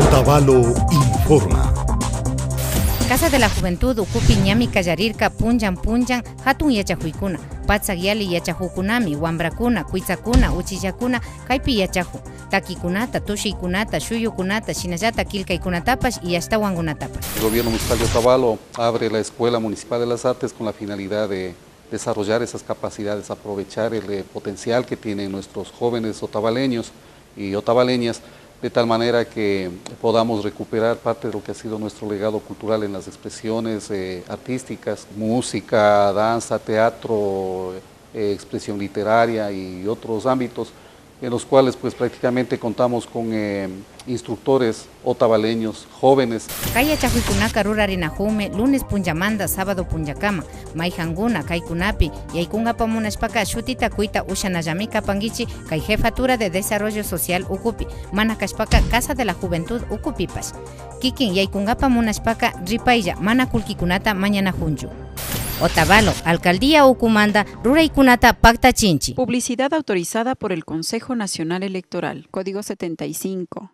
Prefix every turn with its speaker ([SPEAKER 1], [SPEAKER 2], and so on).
[SPEAKER 1] Otavalo informa.
[SPEAKER 2] Casa de la Juventud ukupi ñami kallarirka punllan hatun yachajuykuna patsak yali yachajukunami wambrakuna kuitzakuna uchillakuna kaypi yachaju takikunata tushiykunata shuyukunata shinallata kilkaykunatapash y ashtawankunatapash.
[SPEAKER 3] El gobierno municipal de Otavalo abre la Escuela Municipal de las Artes con la finalidad de desarrollar esas capacidades, aprovechar el potencial que tienen nuestros jóvenes otavaleños y otavaleñas, de tal manera que podamos recuperar parte de lo que ha sido nuestro legado cultural en las expresiones artísticas, música, danza, teatro, expresión literaria y otros ámbitos, en los cuales pues prácticamente contamos con instructores otavaleños jóvenes.
[SPEAKER 2] Kaya chahuikunaka rurarinajume lunes punyamanda sábado punyakama maijanguna kaykunapi yaykunapa munashpaka shutita kuita ushanallami kapangichi kay jefatura de desarrollo social ukupi mana kashpaka Casa de la Juventud ukupipash kikin yaykunkapa munashpaka ripaylla mana kulkikunata mañana junju. Otavalo, Alcaldía Ucumanda, Ruraykunata Pactachinchi.
[SPEAKER 4] Publicidad autorizada por el Consejo Nacional Electoral, Código 75.